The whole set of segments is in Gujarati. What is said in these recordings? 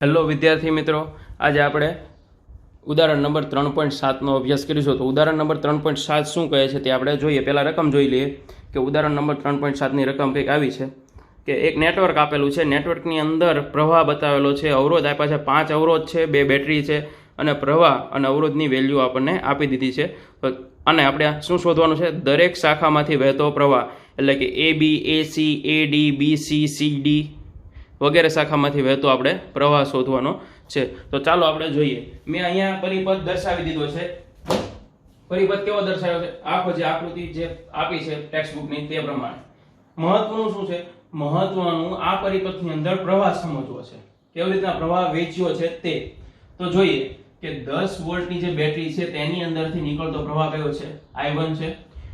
હેલો વિદ્યાર્થી મિત્રો, આજે આપણે ઉદાહરણ નંબર 3.7નો અભ્યાસ કરીશું. તો ઉદાહરણ નંબર 3.7 શું કહે છે તે આપણે જોઈએ. પહેલાં રકમ જોઈ લઈએ કે ઉદાહરણ નંબર 3.7ની રકમ કંઈક આવી છે કે એક નેટવર્ક આપેલું છે. નેટવર્કની અંદર પ્રવાહ બતાવેલો છે, અવરોધ આપ્યા છે, 5 અવરોધ છે, 2 બેટરી છે અને પ્રવાહ અને અવરોધની વેલ્યુ આપણને આપી દીધી છે. અને આપણે શું શોધવાનું છે? દરેક શાખામાંથી વહેતો પ્રવાહ, એટલે કે A B, A C, A D, B C, C D વગેરે શાખામાંથી વહેતો આપણે પ્રવાહ શોધવાનો છે. તો ચાલો આપણે જોઈએ. મેં અહીંયા પરિપથ દર્શાવી દીધો છે. પરિપથ કેવો દર્શાવ્યો છે? આખો જે આકૃતિ જે આપી છે ટેક્સ્ટબુકની તે પ્રમાણે. મહત્વનું શું છે? મહત્વનું આ પરિપથની અંદર પ્રવાહ સમજવો છે, કેવી રીતના પ્રવાહ વેચ્યો છે તે. તો જોઈએ કે 10 વોલ્ટની જે બેટરી છે તેની અંદરથી નીકળતો પ્રવાહ કયો છે? I1 છે.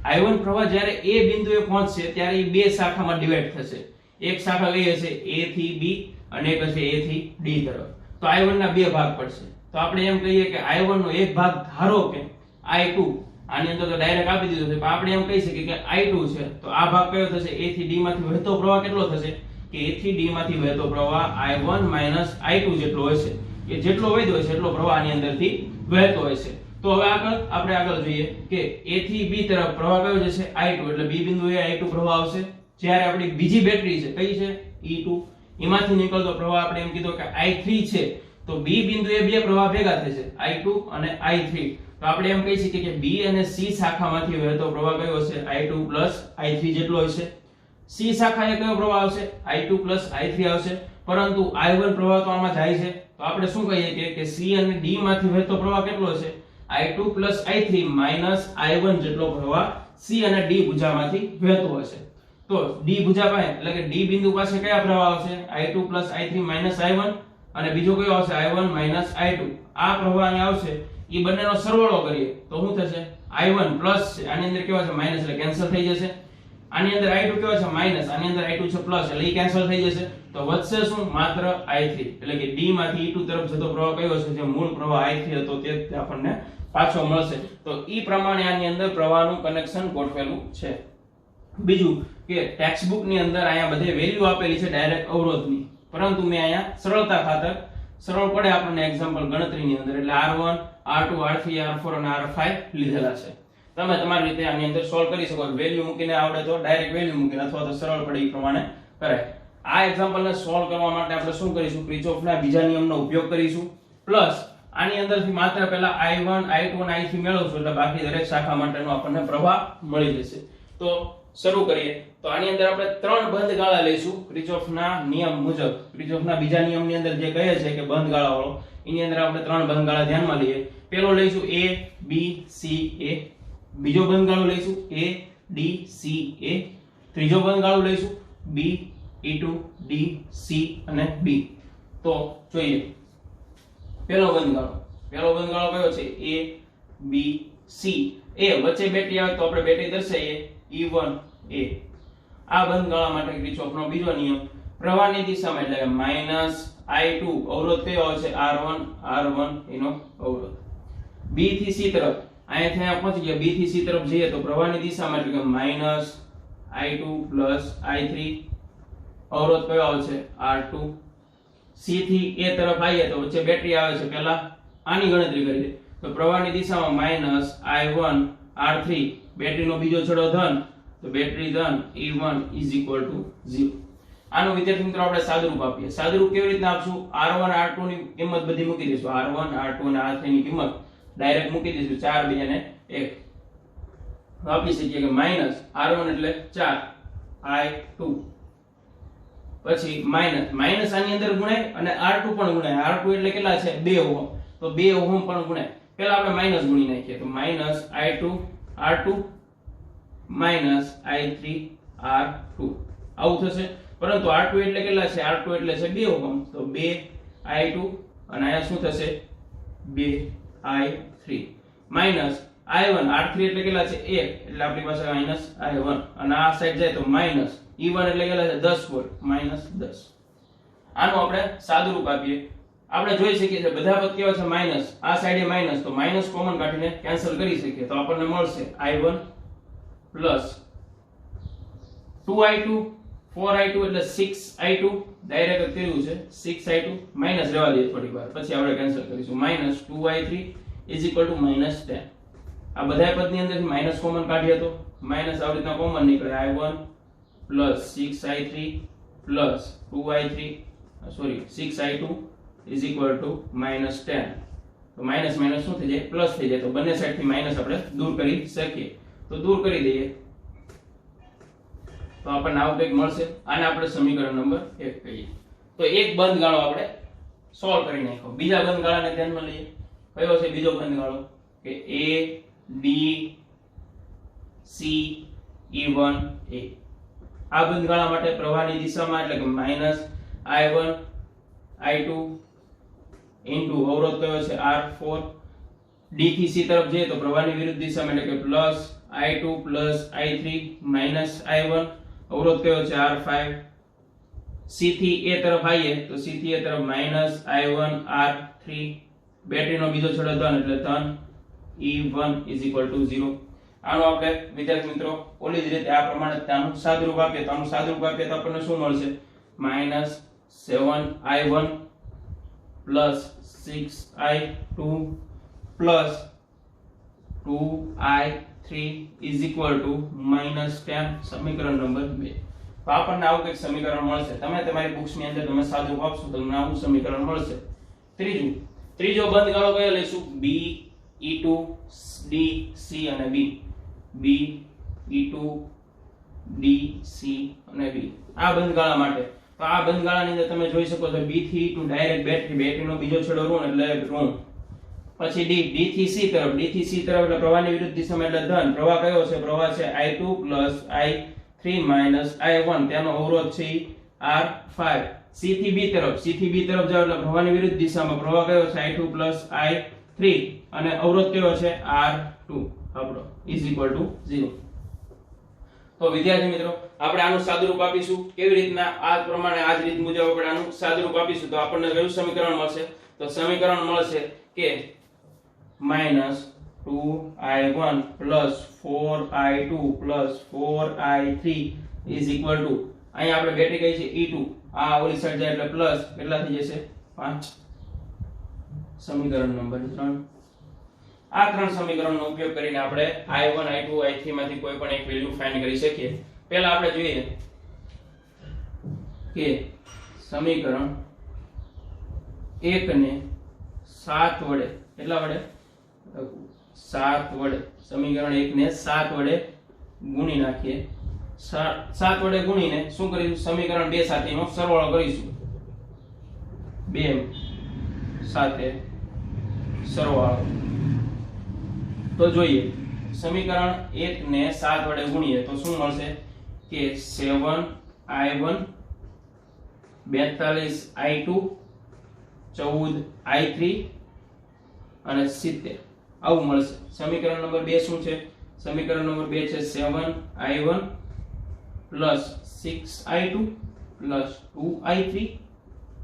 I1 પ્રવાહ જ્યારે એ બિંદુએ પહોંચશે ત્યારે એ બે શાખામાં ડિવાઈડ થશે. એક શાખા કઈ હશે? A થી B અને એક હશે A થી D તરફ. તો I1 ના બે ભાગ પડશે. તો આપણે એમ કહીએ કે I1 નો એક ભાગ ધારો કે I2, આની અંદર તો ડાયરેક્ટ આપી દીધું છે, પણ આપણે એમ કહી શકીએ કે I2 છે. તો આ ભાગ કયો થશે? A થી D માંથી વહેતો પ્રવાહ કેટલો થશે? કે A થી D માંથી વહેતો પ્રવાહ I1 I2 જેટલો હશે. કે જેટલો વધ્યો હશે એટલો પ્રવાહ આની અંદરથી વહેતો હશે. તો હવે આપણે આગળ જોઈએ કે A થી B તરફ પ્રવાહ કયો જશે? I2. એટલે B બિંદુએ I2 પ્રવાહ આવશે. જ્યારે આપણી બીજી બેટરી છે, કઈ છે? E2. એમાંથી નીકળતો પ્રવાહ આપણે એમ કીધો કે I3 છે. તો B બિંદુએ બે પ્રવાહ ભેગા થશે, I2 અને I3. તો આપણે એમ કહી શકીએ કે B અને C શાખામાંથી વહેતો પ્રવાહ કયો હશે? I2 I3 જેટલો હશે. C શાખાએ કયો પ્રવાહ આવશે? I2 I3 આવશે. પરંતુ I1 પ્રવાહ તો આમાં જાય છે. તો આપણે શું કહીએ કે C અને D માંથી વહેતો પ્રવાહ કેટલો હશે? I2 I3 I1 જેટલો પ્રવાહ C અને D ભુજામાંથી વહેતો હશે. તો D ભુજા પાસે એટલે કે D બિંદુ પાસે કયા પ્રવાહ આવશે? I2 I3 I1. અને બીજો કયો આવશે? I1 I2. આ પ્રવાહ અહીં આવશે. એ બંનેનો સરવાળો કરીએ તો શું થશે? I1 પ્લસ છે, આની અંદર કેવા છે? માઈનસ, એટલે કેન્સલ થઈ જશે. આની અંદર I2 કેવા છે? માઈનસ, આની અંદર I2 છે પ્લસ, એટલે એ કેન્સલ થઈ જશે. તો વધશે શું? માત્ર I3. એટલે કે D માંથી E2 તરફ જતો પ્રવાહ કયો છે? જે મૂળ પ્રવાહ I3 હતો તે આપણને પાછો મળશે. તો ઈ પ્રમાણે આની અંદર પ્રવાહનું કનેક્શન ગોઠવેલું છે. બીજું કે ટેક્સ્ટબુક ની અંદર અહીંયા બધે વેલ્યુ આપેલી છે ડાયરેક્ટ અવરોધની, પરંતુ મેં અહીંયા સરળતા ખાતર સરળ પડે આપણને એક્ઝામ્પલ ગણતરીની અંદર એટલે R1 R2 R3 R4 અને R5 લીધેલા છે. તમે તમારી રીતે આની અંદર સોલ્વ કરી શકો. વેલ્યુ મૂકીને આવડે તો ડાયરેક્ટ વેલ્યુ મૂકીને, અથવા તો સરળ પડે એ પ્રમાણે કરાય. આ એક્ઝામ્પલને સોલ્વ કરવા માટે આપણે શું કરીશું? કિર્ચોફના બીજા નિયમનો ઉપયોગ કરીશું. પ્લસ આની અંદરથી માત્ર પહેલા I1 I2 અને I3 મેળવશું એટલે બાકી દરેક શાખા માટેનો આપણને પ્રવાહ મળી જશે. તો શરૂ કરીએ. તો આની અંદર આપણે 3 બંધ ગાળા લઈશું કિર્ચોફના નિયમ મુજબ. કિર્ચોફના બીજા નિયમની અંદર જે કહે છે કે બંધ ગાળા વાળો, એની અંદર આપણે 3 બંધ ગાળા ધ્યાનમાં લઈએ. પહેલો લઈશું A B C A. બીજો બંધ ગાળો લઈશું A D C A. ત્રીજો બંધ ગાળો લઈશું B E2 D C અને B. તો જોઈએ પહેલો બંધ ગાળો. પહેલો બંધ ગાળો કયો છે? A B C A. વચ્ચે બેટરી આવે તો આપણે બેટરી દર્શાવીએ E1 A. આ બંધ ગાળા માટે કિર્ચોફનો બીજો નિયમ, પ્રવાહની દિશામાં એટલે કે -I2 અવરોધ કયો આવશે? R1 એનો અવરોધ. B થી C તરફ અહીંયાથી અહીંયા પહોંચી ગયા. B થી C તરફ જઈએ તો પ્રવાહની દિશામાં એટલે કે -I2 I3 અવરોધ કયો આવશે? R2. C થી A તરફ આવીએ તો વચ્ચે બેટરી આવે છે. પહેલા આની ગણતરી કરીએ તો પ્રવાહની દિશામાં -I1 R3, બેટરીનો બીજો છેડો ધન, તો બેટરી ધન E1 0. આનું વિદ્યાર્થી મિત્રો આપણે સાદુરૂપ આપીએ. સાદુરૂપ કેવી રીતના આપશું? R1 R2 ની કિંમત બધી મૂકી દઈશું. R1 R2 અને R3 ની કિંમત ડાયરેક્ટ મૂકી દઈશું. 4 2 અને 1 આપી શકીએ કે -R1 એટલે 4 I2, પછી માઈનસ આની અંદર ગુણાય અને R2 પણ ગુણાય. R2 એટલે કેટલા છે? 2 ઓહમ. તો 2 ઓહમ પણ ગુણાય. પહેલા આપણે માઈનસ ગુણી નાખીએ તો -I2 R2 -I3 R2 આવું થશે. પરંતુ R2 એટલે કેટલા છે? R2 એટલે છે 2 ઓહમ. તો 2 I2 અને અહીંયા શું થશે? 2 I3 માઈનસ I1 R3 એટલે કેટલા છે? 1 એટલે આપણી પાસે -I1 અને આ સાઈડ જાય તો માઈનસ E1 એટલે કેટલા છે? 10 વોલ્ટ -10. આનું આપણે સાદુરૂપ આપીએ. આપણે જોઈ શકીએ છીએ બધા પદ કેવા છે? માઈનસ. આ સાઈડે માઈનસ, તો માઈનસ કોમન કાઢીને કેન્સલ કરી શકીએ તો આપણને મળશે I1 2I2 4I2 એટલે 6I2 ડાયરેક્ટ કર્યું છે 6i2 માઈનસ રહેવા દઈએ થોડી વાર પછી આપણે કેન્સલ કરીશું minus 2i3 is equal to minus 10 આ બધા પદની અંદરથી માઈનસ કોમન કાઢીએ તો માઈનસ આવી રીતના કોમન નીકળે i1 plus 6i3 plus 2i3 sorry 6i2 is equal to minus 10 તો માઈનસ માઈનસ શું થઈ જાય પ્લસ થઈ જાય તો બંને સાઈડથી માઈનસ આપણે દૂર કરી શકીએ તો દૂર કરી દઈએ તો આપણને આવું કંઈક મળશે આને આપણે સમીકરણ નંબર 1 કહીએ તો એક બંધ ગાળો આપણે સોલ્વ કરી નાખ્યો બીજા બંધ ગાળાને ધ્યાનમાં લઈએ કયો છે બીજો બંધ ગાળો કે a b c e1 a આ બંધ ગાળા માટે પ્રવાહની દિશામાં એટલે કે માઈનસ i1 i2 ઇન્ટુ અવરોધ કયો છે r4 d થી c તરફ જઈએ તો પ્રવાહની વિરુદ્ધ દિશામાં એટલે કે plus i2 plus i3 minus i1 અવરોધ કયો છે r5 c થી a તરફ આવીએ તો c થી a તરફ માઈનસ i1 r3 બેટરીનો બીજો છેડો ધન એટલે ધન e1 0 આનો આપણે વિદ્યાર્થી મિત્રો ઓલી જ રીતે આ પ્રમાણે આનું સાદુરૂપ આપીએ તો આનું સાદુરૂપ આપીએ તો આપણને શું મળશે -7i1 6i2 2i3 -10 સમીકરણ નંબર 2 તો આપણને આવું કંઈક સમીકરણ મળશે તમે તમારી બુક્સ ની અંદર તમે સાદુરૂપ આપશો તો તમને આવું સમીકરણ મળશે ત્રીજો બંધ ગાળો કયો લઈશું b e2 d c અને b b e2 d c અને b આ બંધ ગાળા માટે તો આ બંધ ગાળાની અંદર તમે જોઈ શકો છો b થી e2 ડાયરેક્ટ બેટરીનો બીજો છેડો ઋણ એટલે ઋણ પછી d થી c તરફ એટલે પ્રવાહની વિરુદ્ધ દિશામાં એટલે ધન પ્રવાહ કયો છે પ્રવાહ છે i2 i3 i1 તેનો અવરોધ છે r5 c થી b તરફ જાવ એટલે પ્રવાહની વિરુદ્ધ દિશામાં પ્રવાહ કયો છે i2 i3 અને અવરોધ કયો છે r2 આપણો = 0 તો વિદ્યાર્થી મિત્રો આપણે આનું સાદુરૂપ આપીશું કેવી રીતના આ પ્રમાણે આ જ રીત મુજબ આપણે આનું સાદુરૂપ આપીશું તો આપણને કયું સમીકરણ મળશે તો સમીકરણ મળશે કે -2i1 4i2 4i3 અહીંયા આપણે બેટરી કઈ છે e2 આ ઓલી સાઈડ જાય એટલે પ્લસ કેટલા થઈ જશે 5 સમીકરણ નંબર 3 આ ત્રણ સમીકરણનો ઉપયોગ કરીને આપણે i1 i2 i3 માંથી કોઈ પણ એક વેલ્યુ ફાઇન્ડ કરી શકીએ પહેલા આપણે જોઈએ કે સમીકરણ 1 ને 7 વડે કેટલા વડે 7 વડે સમીકરણ 1 ને 7 વડે ગુણી નાખીએ 7 વડે ગુણીને શું કરીશું સમીકરણ 2 સાથેનો સરવાળો કરીશું 2 સાથે સરવાળો તો જોઈએ સમીકરણ 1 ને 7 વડે ગુણીએ તો શું મળશે કે 7i1 42i2 14i3 અને 70 આવું મળશે સમીકરણ નંબર 2 શું છે સમીકરણ નંબર 2 છે 7i1 6i2 2i3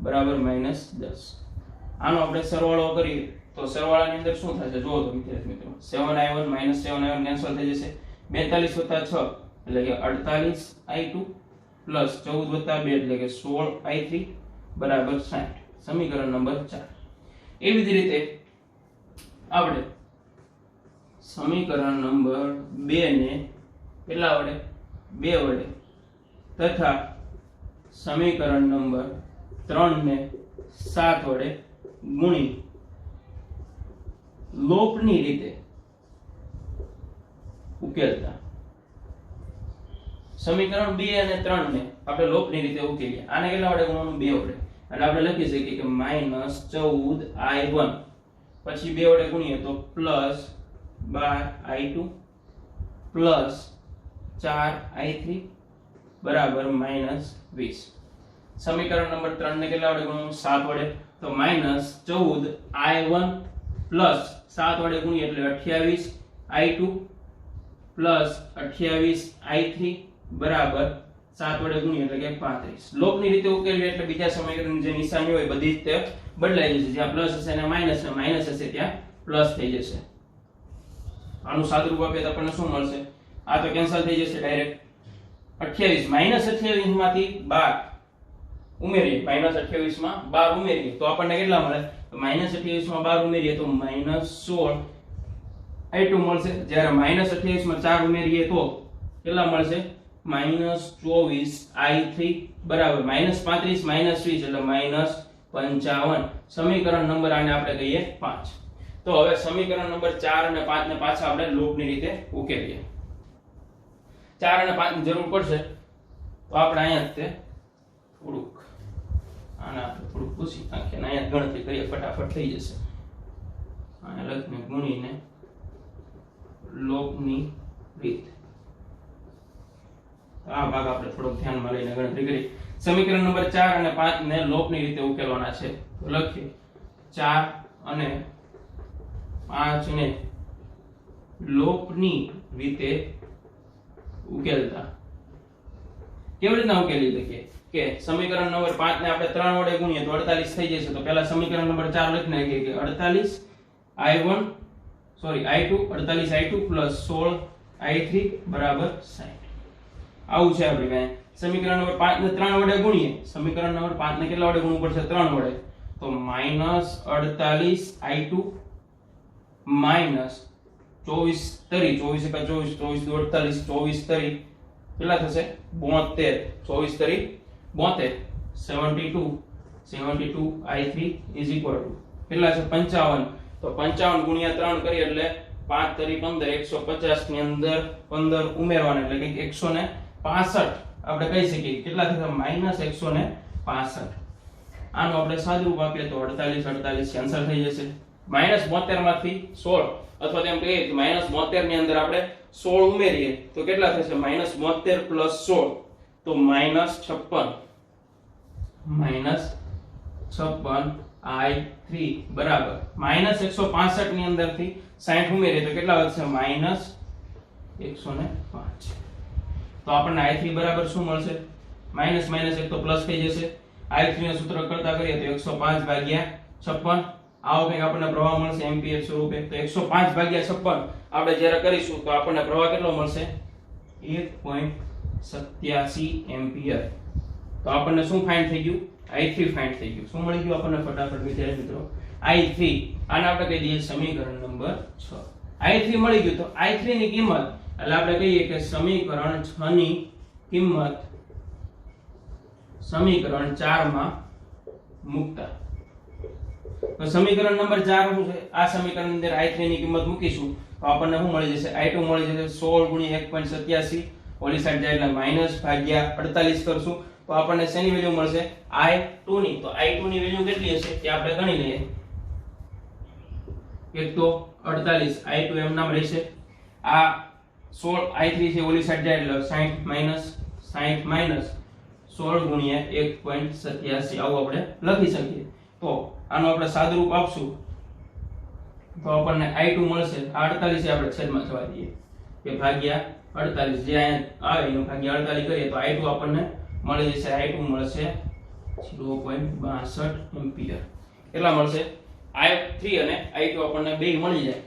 બરાબર -10 આનો આપણે સરવાળો કરીએ તો સરવાળાની અંદર શું થશે જુઓ તો વિદ્યાર્થી મિત્રો 7i1 7i1 કેન્સલ થઈ જશે 42 + 6 એટલે કે 48i2 14 + 2 એટલે કે 16i3 બરાબર 60 સમીકરણ નંબર 4 એવી જ રીતે આપણે સમીકરણ નંબર 2 ને કેટલા વડે 2 વડે તથા સમીકરણ નંબર 3 ને 7 વડે ગુણી લોપની રીતે ઉકેલતા સમીકરણ 2 અને 3 ને આપણે લોપની રીતે ઉકેલીએ આને કેટલા વડે ગુણવાનું 2 વડે એટલે આપણે લખી શકીએ કે -14i1 પછી 2 વડે ગુણીએ તો +12i2 +4i3 બરાબર -20 સમીકરણ નંબર 3 ને કેટલા વડે ગુણવાનું 7 વડે તો -14i1 7 વડે ગુણીએ એટલે 28i2 +28i3 બરાબર 7 વડે ગુણીએ એટલે કે 35 લોપની રીતે ઉકેલવી એટલે બીજા સમીકરણની જે નિશાની હોય બધી જ તે બદલાઈ જશે જ્યાં પ્લસ હશે અને માઈનસ હશે ત્યાં પ્લસ થઈ જશે આનું સાદુરૂપ આપીએ તો આપણને શું મળશે આ તો કેન્સલ થઈ જશે ડાયરેક્ટ 28 -28 માંથી 12 ઉમેરીએ, -28 માં 12 ઉમેરીએ તો આપણને કેટલા મળે? -28 માં 12 ઉમેરીએ તો -16 i2 મળશે. જ્યારે -28 માં 4 ઉમેરીએ તો કેટલા મળશે? -24 i3 બરાબર -35 -20 એટલે -55. સમીકરણ નંબર આને આપણે કહીએ 5. તો હવે સમીકરણ નંબર 4 અને 5 ને પાછા આપણે લૂપની રીતે ઉકેલીએ. 4 અને 5 ની જરૂર પડશે તો આપણે અહીંયા તે થોડુંક આને આપણે થોડુંક પૂછી નાખીએ અને અહીંયા ગણતરી કરીએ, ફટાફટ થઈ જશે. અહીંયા લખીને ગુણીને લોપની રીત. આ ભાગ આપણે થોડોક ધ્યાનમાં લઈને ગણતરી કરીએ. સમીકરણ નંબર 4 અને 5 ને લોપની રીતે ઉકેલવાના છે. તો લખીએ 4 અને 5 ને લોપની રીતે ઉકેલતા કેવી રીતના ઉકેલી શકીએ કે સમીકરણ નંબર 5 ને આપણે 3 વડે ગુણીએ તો 48 થઈ જશે. તો પહેલા સમીકરણ નંબર 4 લખી નાખીએ કે 48 i2 + 16 i3 બરાબર 60. આવું છે આપણે કાંઈ. સમીકરણ નંબર 5 ને 3 વડે ગુણીએ. સમીકરણ નંબર 5 ને કેટલા વડે ગુણવું પડશે? 3 વડે. તો -48 i2 -24 તરી 24 * 24 24 * 48 24 તરી કેટલા થશે? 72. 24 તરી 72 72 i3 = કેટલા છે? 55. તો 55 ગુણ્યા 3 કરીએ એટલે 5 તરી 15 150 ની અંદર 15 ઉમેરવાના એટલે કે 165 આપણે કહી શકીએ. કેટલા થશે? -165. આનો આપણે સાદુરૂપ આપીએ તો 48 કેન્સલ થઈ જશે. -72 માંથી 16 અથવા તેમ કહીએ કે -72 ની અંદર આપણે 16 ઉમેરીએ તો કેટલા થશે? -72 + 16 તો -56 i3 બરાબર -165 ની અંદરથી 60 ઉમેરીએ તો કેટલા વધશે? -105. તો આપણને i3 બરાબર શું મળશે? માઈનસ એક તો પ્લસ થઈ જશે. i3 નું સૂત્ર કરતા કરીએ તો 105/56 આવો કંઈક આપણને પ્રવાહ મળશે એમ્પિયર સ્વરૂપે. તો 105/56 આપણે જ્યારે કરીશું તો આપણને પ્રવાહ કેટલો મળશે? 1.87 એમ્પિયર. તો આપણને શું ફાઇન્ડ થઈ ગયું? i3 ફાઇન્ડ થઈ ગયું. શું મળી ગયું આપણને? ફટાફટ વિદ્યાર્થી મિત્રો i3 આને આપણે કહી દઈએ સમીકરણ નંબર 6. i3 મળી ગયું. તો i3 ની કિંમત એટલે આપણે કહીએ કે સમીકરણ 6 ની કિંમત સમીકરણ 4 માં મૂકતા. તો સમીકરણ નંબર 4 શું છે? આ સમીકરણ અંદર i3 ની કિંમત મૂકીશું તો આપણને શું મળી જશે? i2 મળી જશે 16 * 1.87 ઓલી સાઈડ જાય એટલે -/48 કરશું તો આપણને શેની વેલ્યુ મળશે? i2 ની. તો i2 ની વેલ્યુ કેટલી હશે તે આપણે ગણી લઈએ. એક તો 48 i2 એમ નામ રહેશે. આ 16 i3 છે ઓલી સાઈડ જાય એટલે 60 16 ગુણ્યા 1.87 આવું આપણે લખી શકીએ. તો આનો આપણે સાદુરૂપ આપશું તો આપણને i2 મળશે. 48 આપણે છેદમાં થવા દઈએ કે ભાગ્યા 48 જે અહીંયા આવે એનો ભાગ્યા 48 કરીએ તો i2 આપણને મળી જશે. i2 મળશે 0.62 એમ્પિયર. કેટલા મળશે? i3 અને i2 આપણને બે મળી જાય.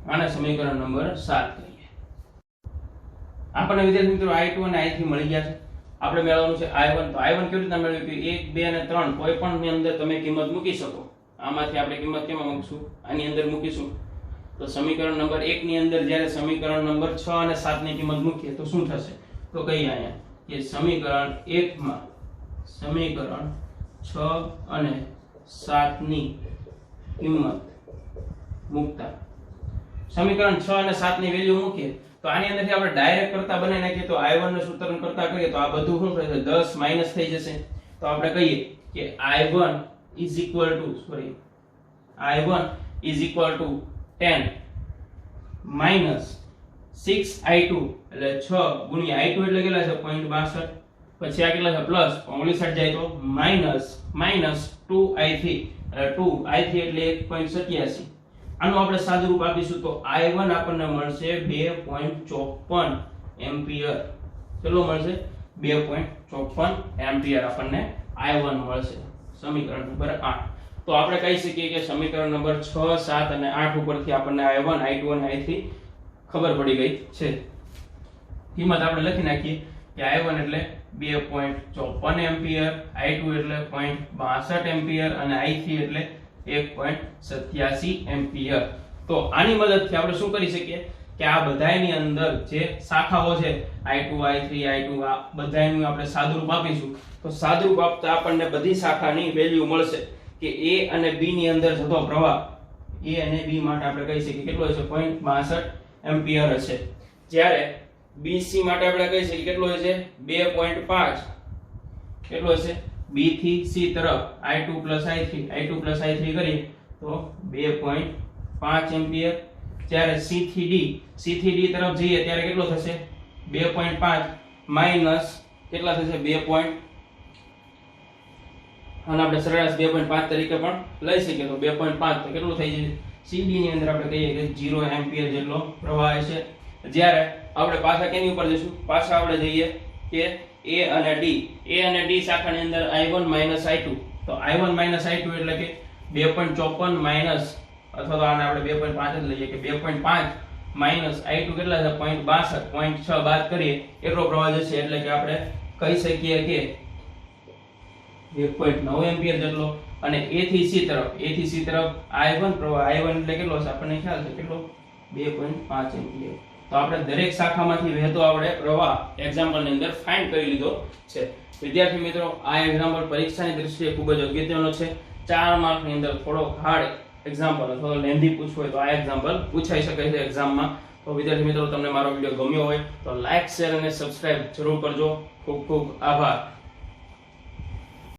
આને સમીકરણ નંબર 7 કહીએ. આપણને વિદ્યાર્થી મિત્રો i2 અને i3 મળી ગયા છે. આપણે મેળવવાનું છે i1. તો i1 કેવી રીતના મેળવીએ કે 1 2 અને 3 કોઈ પણ ની અંદર તમે કિંમત મૂકી શકો. આમાંથી આપણે કિંમત કેમાં મૂકશું? આની અંદર મૂકીશું. તો સમીકરણ નંબર 1 ની અંદર જ્યારે સમીકરણ નંબર 6 અને 7 ની કિંમત મૂકીએ તો શું થશે? તો કહીએ અહીંયા કે સમીકરણ 1 માં સમીકરણ 6 અને 7 ની કિંમત મૂકતા સમીકરણ 6 અને 7 ની વેલ્યુ મૂકીએ તો આની અંદરથી આપણે ડાયરેક્ટ કરતા બનાવી નાખીએ તો i1 નું સૂત્ર કરતા કરીએ તો આ બધું શું થશે? 10 માઈનસ થઈ જશે. તો આપણે કહીએ કે i1 = 10 માઈનસ 6i2 એટલે 6 ગુણ્યા i2 એટલે કેટલા છે? 0.62. પછી આ કેટલા છે? પ્લસ ઓલી સાઈડ જાય તો માઈનસ 2i3 એટલે 2i3 એટલે 1.87. આનું આપણે સાદુરૂપ આપીશું તો i1 આપણને મળશે 2.54 એમ્પિયર. કેટલો મળશે? 2.54 એમ્પિયર આપણને i1 મળશે. સમીકરણ નંબર 8. તો આપણે કહી શકીએ કે સમીકરણ નંબર 6 7 અને 8 ઉપરથી આપણને i1 i2 અને i3 ખબર પડી ગઈ છે. કિંમત આપણે લખી નાખીએ કે i1 એટલે 2.54 એમ્પિયર, I2 એટલે 0.62 એમ્પિયર અને I3 એટલે 1.87 એમ્પિયર. તો આની મદદથી આપણે શું કરી શકીએ કે આ બધાયની અંદર જે શાખાઓ છે I2 I3 I2 આ બધાયનું આપણે સાદુરૂપ આપીશું. તો સાદુરૂપ આપતા આપણને બધી શાખાની વેલ્યુ મળશે કે A અને B ની અંદર જતો પ્રવાહ A અને B માટે આપણે કહી શકીએ કેટલો છે 0.62 એમ્પિયર હશે. જ્યારે BC માટે આપણે કહી શકીએ કેટલો છે 2.5 કેટલો છે B થી C તરફ I2 I3 કરીએ તો 2.5 એમ્પિયર. જ્યારે C થી D તરફ જઈએ ત્યારે કેટલો થશે 2.5 માઈનસ કેટલા થશે 2. અને આપણે સરેરાશ 2.5 તરીકે પણ લઈ શકીએ તો 2.5 તો કેટલું થઈ જશે CD ની અંદર આપણે કહીએ કે 0 એમ્પિયર જેટલો પ્રવાહ છે. જ્યારે આપણે પાછા કેની ઉપર જઈશું પાછા આપણે જઈએ કે A અને D શાખાની અંદર I1 I2 તો I1 I2 એટલે કે 2.54 માઈનસ અથવા તો આને આપણે 2.5 જ લઈએ કે 2.5 માઈનસ I2 કેટલા છે 0.62 0.6 બાદ કરીએ એટલો પ્રવાહ જશે. એટલે કે આપણે કહી શકીએ કે 1.9 એમ્પિયર જેટલો. અને A થી C તરફ I1 પ્રવાહ I1 એટલે કેટલો છે આપણને ખ્યાલ છે કેટલો 2.5 એમ્પિયર. તો આપણે દરેક શાખામાંથી વહેતો આપણે પ્રવાહ એક્ઝામ્પલ ની અંદર ફાઇન્ડ કરી લીધો છે. વિદ્યાર્થી મિત્રો આ એક્ઝામ્પલ પરીક્ષાની દ્રષ્ટિએ ખૂબ જ અગત્યનો છે. 4 માર્ક ની અંદર થોડો હાર્ડ એક્ઝામ્પલ અથવા તો લેન્ધી પૂછવું હોય તો આ એક્ઝામ્પલ પૂછાઈ શકે છે એક્ઝામમાં. તો વિદ્યાર્થી મિત્રો તમને મારો વિડિયો ગમ્યો હોય તો લાઈક શેર અને સબસ્ક્રાઇબ જરૂર કરજો. ખૂબ ખૂબ આભાર.